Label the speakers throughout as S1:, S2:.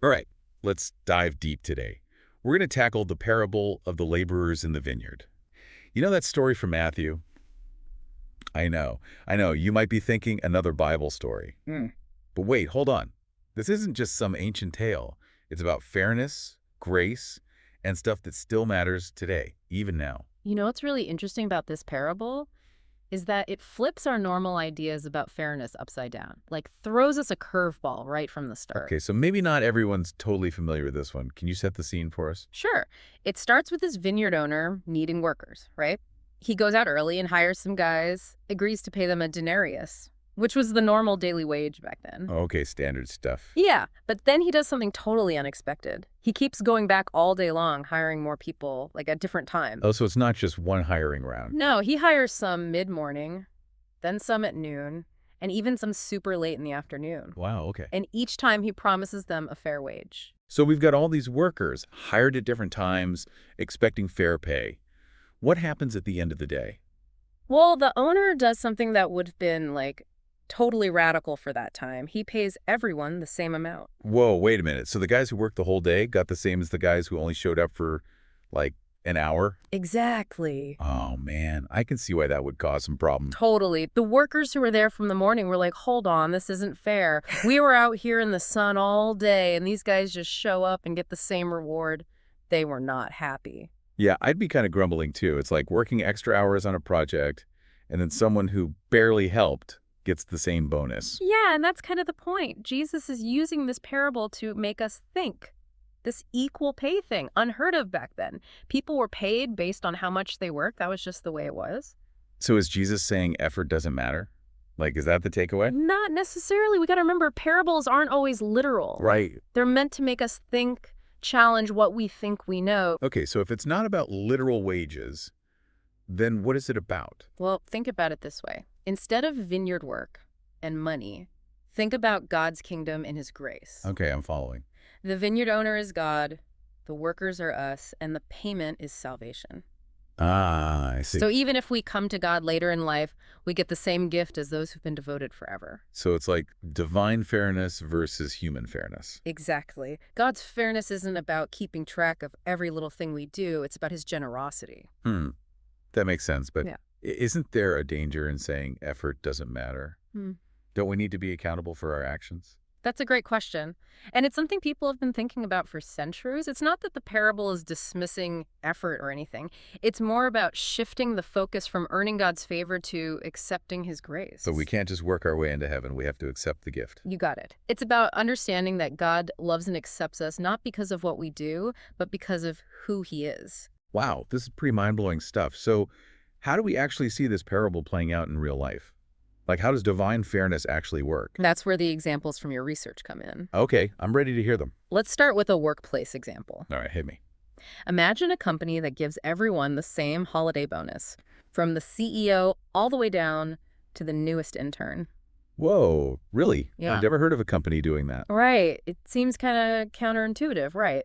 S1: All right, let's dive deep today. We're going to tackle the parable of the laborers in the vineyard. You know that story from Matthew? I know. You might be thinking another Bible story.
S2: Hmm.
S1: But wait, hold on. This isn't just some ancient tale. It's about fairness, grace, and stuff that still matters today, even now.
S2: You know what's really interesting about this parable is that it flips our normal ideas about fairness upside down, like throws us a curveball right from the start.
S1: Okay, so maybe not everyone's totally familiar with this one. Can you set the scene for us?
S2: Sure, it starts with this vineyard owner needing workers, right? He goes out early and hires some guys, agrees to pay them a denarius, which was the normal daily wage back then.
S1: Okay, standard stuff.
S2: Yeah, but then he does something totally unexpected. He keeps going back all day long, hiring more people, like at different times.
S1: Oh, so it's not just one hiring round.
S2: No, he hires some mid-morning, then some at noon, and even some super late in the afternoon.
S1: Wow, okay.
S2: And each time he promises them a fair wage.
S1: So we've got all these workers hired at different times, expecting fair pay. What happens at the end of the day?
S2: Well, the owner does something that would have been like totally radical for that time. He pays everyone the same amount.
S1: Whoa, wait a minute. So the guys who worked the whole day got the same as the guys who only showed up for, like, an hour?
S2: Exactly.
S1: Oh, man. I can see why that would cause some problems.
S2: Totally. The workers who were there from the morning were like, hold on, this isn't fair. We were out here in the sun all day, and these guys just show up and get the same reward. They were not happy.
S1: Yeah, I'd be kind of grumbling, too. It's like working extra hours on a project, and then someone who barely helped gets the same bonus.
S2: Yeah, and that's kind of the point. Jesus is using this parable to make us think. This equal pay thing, unheard of back then. People were paid based on how much they worked. That was just the way it was.
S1: So is Jesus saying effort doesn't matter? Like, is that the takeaway?
S2: Not necessarily. We got to remember, parables aren't always literal.
S1: Right.
S2: They're meant to make us think, challenge what we think we know.
S1: Okay, so if it's not about literal wages, then what is it about?
S2: Well, think about it this way. Instead of vineyard work and money, think about God's kingdom and his grace.
S1: Okay, I'm following.
S2: The vineyard owner is God, the workers are us, and the payment is salvation.
S1: Ah, I see.
S2: So even if we come to God later in life, we get the same gift as those who've been devoted forever.
S1: So it's like divine fairness versus human fairness.
S2: Exactly. God's fairness isn't about keeping track of every little thing we do. It's about his generosity.
S1: That makes sense, but
S2: Yeah.
S1: isn't there a danger in saying effort doesn't matter?
S2: Hmm.
S1: Don't we need to be accountable for our actions?
S2: That's a great question. And it's something people have been thinking about for centuries. It's not that the parable is dismissing effort or anything. It's more about shifting the focus from earning God's favor to accepting his grace.
S1: So we can't just work our way into heaven. We have to accept the gift.
S2: You got it. It's about understanding that God loves and accepts us not because of what we do, but because of who he is.
S1: Wow, this is pretty mind-blowing stuff. So how do we actually see this parable playing out in real life? Like, how does divine fairness actually work?
S2: That's where the examples from your research come in.
S1: Okay, I'm ready to hear them.
S2: Let's start with a workplace example.
S1: All right, hit me.
S2: Imagine a company that gives everyone the same holiday bonus, from the CEO all the way down to the newest intern.
S1: Whoa, really?
S2: Yeah.
S1: I've never heard of a company doing that.
S2: Right. It seems kind of counterintuitive, right?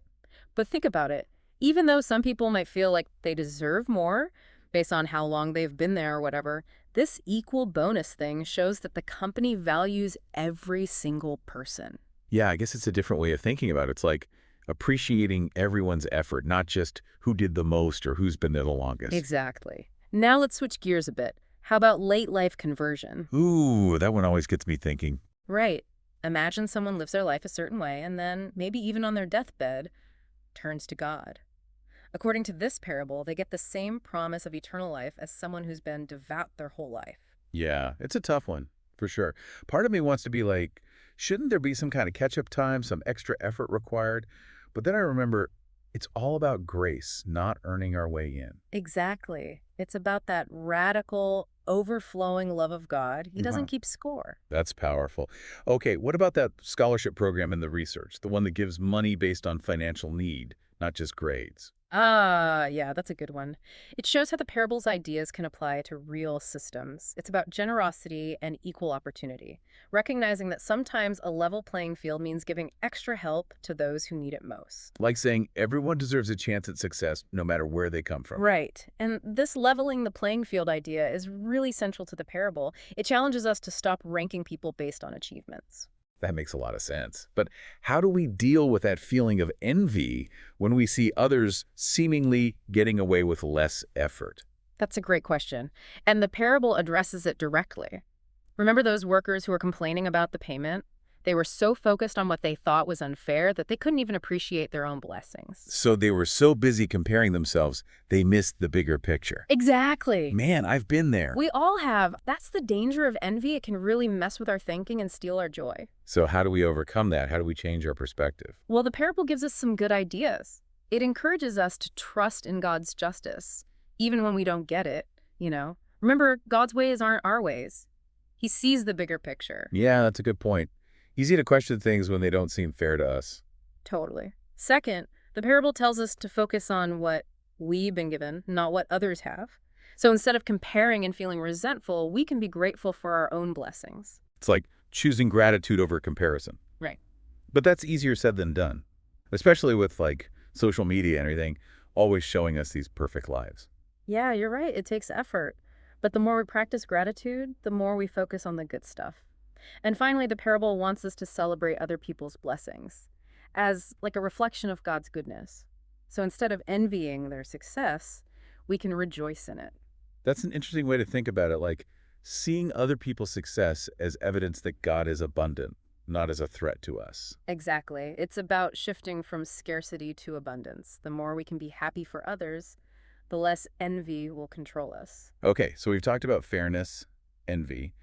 S2: But think about it. Even though some people might feel like they deserve more based on how long they've been there or whatever, this equal bonus thing shows that the company values every single person.
S1: Yeah, I guess it's a different way of thinking about it. It's like appreciating everyone's effort, not just who did the most or who's been there the longest.
S2: Exactly. Now let's switch gears a bit. How about late life conversion?
S1: Ooh, that one always gets me thinking.
S2: Right. Imagine someone lives their life a certain way and then, maybe even on their deathbed, turns to God. According to this parable, they get the same promise of eternal life as someone who's been devout their whole life.
S1: Yeah, it's a tough one, for sure. Part of me wants to be like, shouldn't there be some kind of catch-up time, some extra effort required? But then I remember it's all about grace, not earning our way in.
S2: Exactly. It's about that radical, overflowing love of God. He doesn't
S1: Wow.
S2: keep score.
S1: That's powerful. Okay, what about that scholarship program in the research, the one that gives money based on financial need, not just grades?
S2: Ah, yeah, that's a good one. It shows how the parable's ideas can apply to real systems. It's about generosity and equal opportunity, recognizing that sometimes a level playing field means giving extra help to those who need it most.
S1: Like saying everyone deserves a chance at success no matter where they come from.
S2: Right. And this leveling the playing field idea is really central to the parable. It challenges us to stop ranking people based on achievements.
S1: That makes a lot of sense. But how do we deal with that feeling of envy when we see others seemingly getting away with less effort?
S2: That's a great question. And the parable addresses it directly. Remember those workers who were complaining about the payment? They were so focused on what they thought was unfair that they couldn't even appreciate their own blessings.
S1: So they were so busy comparing themselves, they missed the bigger picture.
S2: Exactly.
S1: Man, I've been there.
S2: We all have. That's the danger of envy. It can really mess with our thinking and steal our joy.
S1: So how do we overcome that? How do we change our perspective?
S2: Well, the parable gives us some good ideas. It encourages us to trust in God's justice, even when we don't get it, you know. Remember, God's ways aren't our ways. He sees the bigger picture.
S1: Yeah, that's a good point. Easy to question things when they don't seem fair to us.
S2: Totally. Second, the parable tells us to focus on what we've been given, not what others have. So instead of comparing and feeling resentful, we can be grateful for our own blessings.
S1: It's like choosing gratitude over comparison.
S2: Right.
S1: But that's easier said than done, especially with like social media and everything always showing us these perfect lives.
S2: Yeah, you're right. It takes effort. But the more we practice gratitude, the more we focus on the good stuff. And finally, the parable wants us to celebrate other people's blessings as like a reflection of God's goodness. So instead of envying their success, we can rejoice in it.
S1: That's an interesting way to think about it, like seeing other people's success as evidence that God is abundant, not as a threat to us.
S2: Exactly. It's about shifting from scarcity to abundance. The more we can be happy for others, the less envy will control us.
S1: Okay, so we've talked about fairness, envy,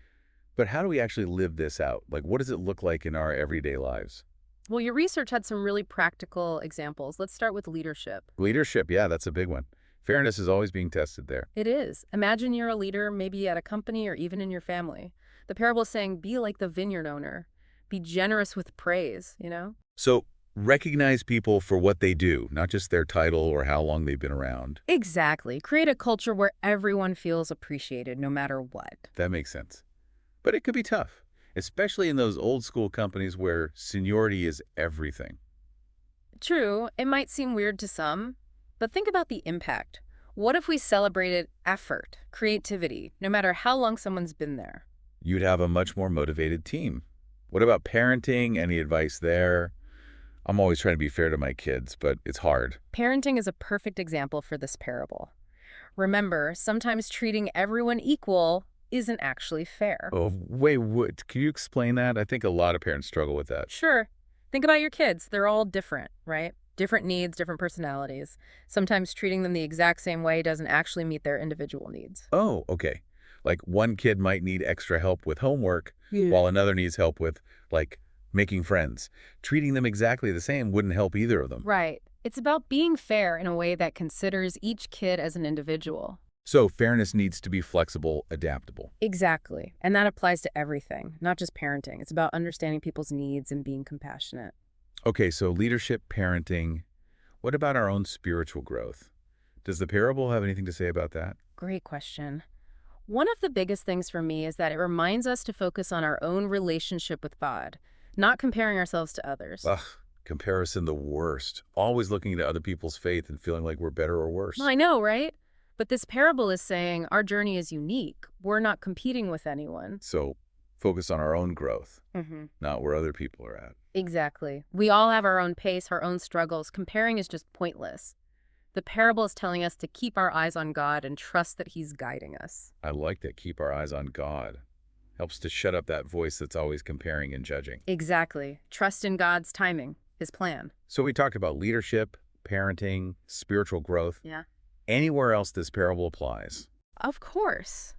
S1: but how do we actually live this out? Like, what does it look like in our everyday lives?
S2: Well, your research had some really practical examples. Let's start with leadership.
S1: Leadership, yeah, that's a big one. Fairness is always being tested there.
S2: It is. Imagine you're a leader, maybe at a company or even in your family. The parable is saying, be like the vineyard owner. Be generous with praise, you know?
S1: So recognize people for what they do, not just their title or how long they've been around.
S2: Exactly. Create a culture where everyone feels appreciated no matter what.
S1: That makes sense. But it could be tough, especially in those old school companies where seniority is everything.
S2: True, it might seem weird to some, but think about the impact. What if we celebrated effort, creativity, no matter how long someone's been there?
S1: You'd have a much more motivated team. What about parenting? Any advice there? I'm always trying to be fair to my kids, but it's hard.
S2: Parenting is a perfect example for this parable. Remember, sometimes treating everyone equal isn't actually fair.
S1: Oh, wait, what? Can you explain that? I think a lot of parents struggle with that.
S2: Sure. Think about your kids. They're all different, right? Different needs, different personalities. Sometimes treating them the exact same way doesn't actually meet their individual needs.
S1: Oh, okay. Like one kid might need extra help with homework,
S2: Yeah.
S1: while another needs help with, like, making friends. Treating them exactly the same wouldn't help either of them.
S2: Right. It's about being fair in a way that considers each kid as an individual.
S1: So fairness needs to be flexible, adaptable.
S2: Exactly. And that applies to everything, not just parenting. It's about understanding people's needs and being compassionate.
S1: Okay, so leadership, parenting. What about our own spiritual growth? Does the parable have anything to say about that?
S2: Great question. One of the biggest things for me is that it reminds us to focus on our own relationship with God, not comparing ourselves to others.
S1: Ugh, comparison the worst. Always looking to other people's faith and feeling like we're better or worse.
S2: Well, I know, right? But this parable is saying our journey is unique. We're not competing with anyone.
S1: So focus on our own growth,
S2: Mm-hmm.
S1: not where other people are at.
S2: Exactly. We all have our own pace, our own struggles. Comparing is just pointless. The parable is telling us to keep our eyes on God and trust that He's guiding us.
S1: I like that. Keep our eyes on God. Helps to shut up that voice that's always comparing and judging.
S2: Exactly. Trust in God's timing, His plan.
S1: So we talked about leadership, parenting, spiritual growth.
S2: Yeah.
S1: Anywhere else this parable applies.
S2: Of course.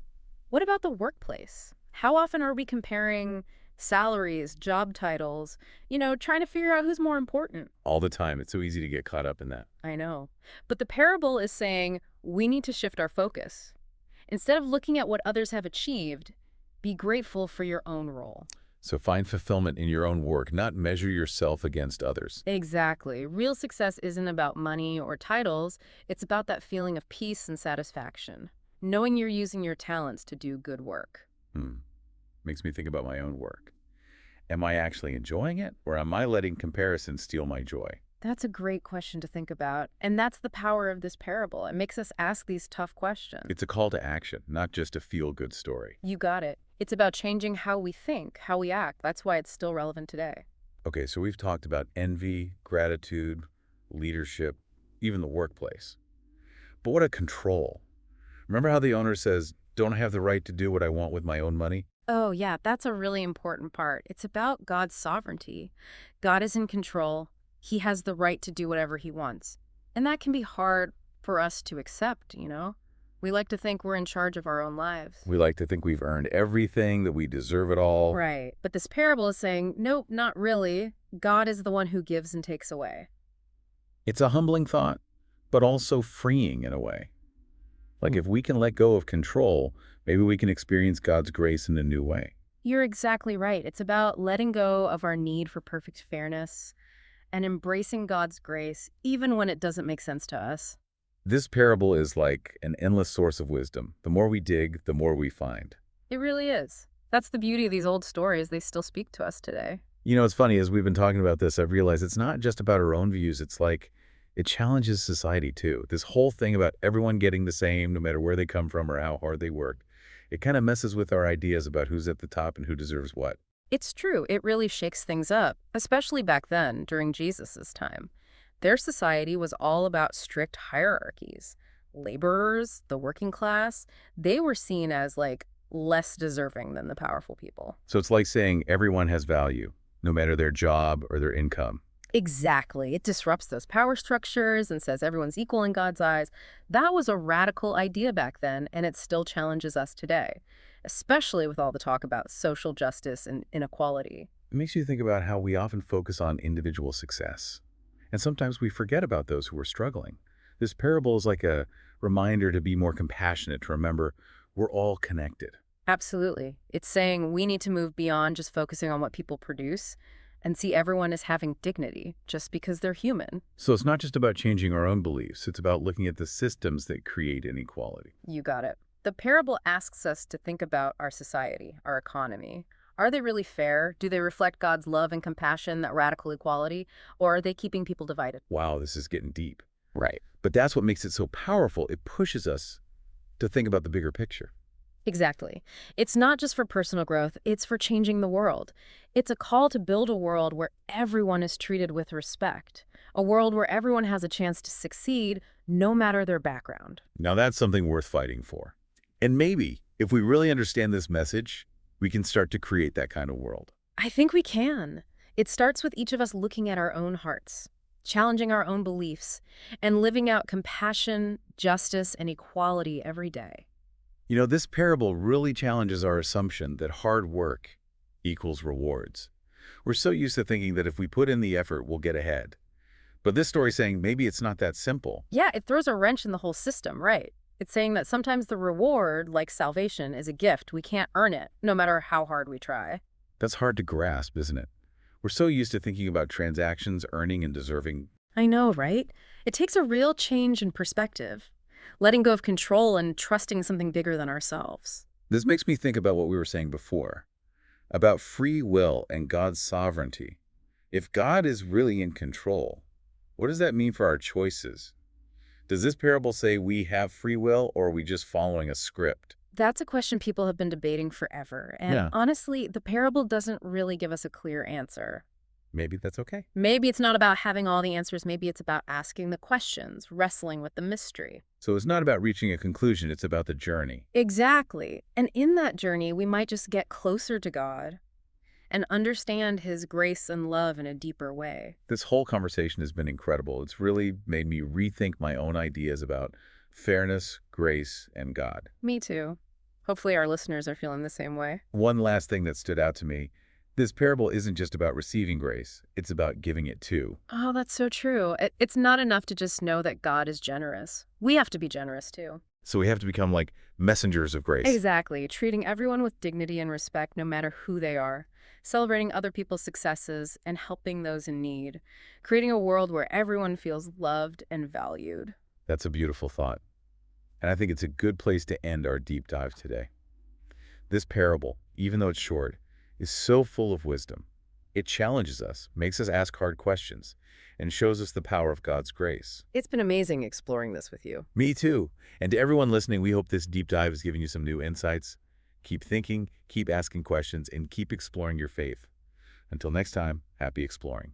S2: What about the workplace? How often are we comparing salaries, job titles, trying to figure out who's more important?
S1: All the time. It's so easy to get caught up in that.
S2: I know. But the parable is saying we need to shift our focus. Instead of looking at what others have achieved, be grateful for your own role.
S1: So find fulfillment in your own work, not measure yourself against others.
S2: Exactly. Real success isn't about money or titles. It's about that feeling of peace and satisfaction, knowing you're using your talents to do good work.
S1: Makes me think about my own work. Am I actually enjoying it, or am I letting comparison steal my joy?
S2: That's a great question to think about. And that's the power of this parable. It makes us ask these tough questions.
S1: It's a call to action, not just a feel-good story.
S2: You got it. It's about changing how we think, how we act. That's why it's still relevant today.
S1: Okay, so we've talked about envy, gratitude, leadership, even the workplace. But what a control. Remember how the owner says, don't I have the right to do what I want with my own money?
S2: Oh, yeah, that's a really important part. It's about God's sovereignty. God is in control. He has the right to do whatever he wants. And that can be hard for us to accept. We like to think we're in charge of our own lives.
S1: We like to think we've earned everything, that we deserve it all.
S2: Right. But this parable is saying, nope, not really. God is the one who gives and takes away.
S1: It's a humbling thought, but also freeing in a way. Like if we can let go of control, maybe we can experience God's grace in a new way.
S2: You're exactly right. It's about letting go of our need for perfect fairness and embracing God's grace, even when it doesn't make sense to us.
S1: This parable is like an endless source of wisdom. The more we dig, the more we find.
S2: It really is. That's the beauty of these old stories. They still speak to us today.
S1: You know, it's funny, as we've been talking about this, I've realized it's not just about our own views. It's like it challenges society too. This whole thing about everyone getting the same, no matter where they come from or how hard they worked, it kind of messes with our ideas about who's at the top and who deserves what.
S2: It's true. It really shakes things up, especially back then, during Jesus's time. Their society was all about strict hierarchies. Laborers, the working class, they were seen as like less deserving than the powerful people.
S1: So it's like saying everyone has value, no matter their job or their income.
S2: Exactly. It disrupts those power structures and says everyone's equal in God's eyes. That was a radical idea back then, and it still challenges us today, especially with all the talk about social justice and inequality.
S1: It makes you think about how we often focus on individual success. And sometimes we forget about those who are struggling. This parable is like a reminder to be more compassionate, to remember we're all connected.
S2: Absolutely. It's saying we need to move beyond just focusing on what people produce and see everyone as having dignity just because they're human.
S1: So it's not just about changing our own beliefs, it's about looking at the systems that create inequality.
S2: You got it. The parable asks us to think about our society, our economy. Are they really fair? Do they reflect God's love and compassion, that radical equality? Or are they keeping people divided?
S1: Wow, this is getting deep.
S2: Right.
S1: But that's what makes it so powerful. It pushes us to think about the bigger picture.
S2: Exactly. It's not just for personal growth, it's for changing the world. It's a call to build a world where everyone is treated with respect, a world where everyone has a chance to succeed, no matter their background.
S1: Now that's something worth fighting for. And maybe, if we really understand this message, we can start to create that kind of world.
S2: I think we can. It starts with each of us looking at our own hearts, challenging our own beliefs, and living out compassion, justice, and equality every day.
S1: You know, this parable really challenges our assumption that hard work equals rewards. We're so used to thinking that if we put in the effort, we'll get ahead. But this story's saying maybe it's not that simple.
S2: Yeah, it throws a wrench in the whole system, right? It's saying that sometimes the reward, like salvation, is a gift. We can't earn it, no matter how hard we try.
S1: That's hard to grasp, isn't it? We're so used to thinking about transactions, earning and deserving.
S2: I know, right? It takes a real change in perspective, letting go of control and trusting something bigger than ourselves.
S1: This makes me think about what we were saying before, about free will and God's sovereignty. If God is really in control, what does that mean for our choices? Does this parable say we have free will, or are we just following a script?
S2: That's a question people have been debating forever. And
S1: Yeah.
S2: honestly, the parable doesn't really give us a clear answer.
S1: Maybe that's okay.
S2: Maybe it's not about having all the answers. Maybe it's about asking the questions, wrestling with the mystery.
S1: So it's not about reaching a conclusion, it's about the journey.
S2: Exactly. And in that journey, we might just get closer to God and understand his grace and love in a deeper way.
S1: This whole conversation has been incredible. It's really made me rethink my own ideas about fairness, grace, and God.
S2: Me too. Hopefully our listeners are feeling the same way.
S1: One last thing that stood out to me, this parable isn't just about receiving grace, it's about giving it too.
S2: Oh, that's so true. It's not enough to just know that God is generous. We have to be generous too.
S1: So we have to become like messengers of grace.
S2: Exactly. Treating everyone with dignity and respect no matter who they are. Celebrating other people's successes and helping those in need. Creating a world where everyone feels loved and valued.
S1: That's a beautiful thought. And I think it's a good place to end our deep dive today. This parable, even though it's short, is so full of wisdom. It challenges us, makes us ask hard questions, and shows us the power of God's grace.
S2: It's been amazing exploring this with you.
S1: Me too. And to everyone listening, we hope this deep dive has given you some new insights. Keep thinking, keep asking questions, and keep exploring your faith. Until next time, happy exploring.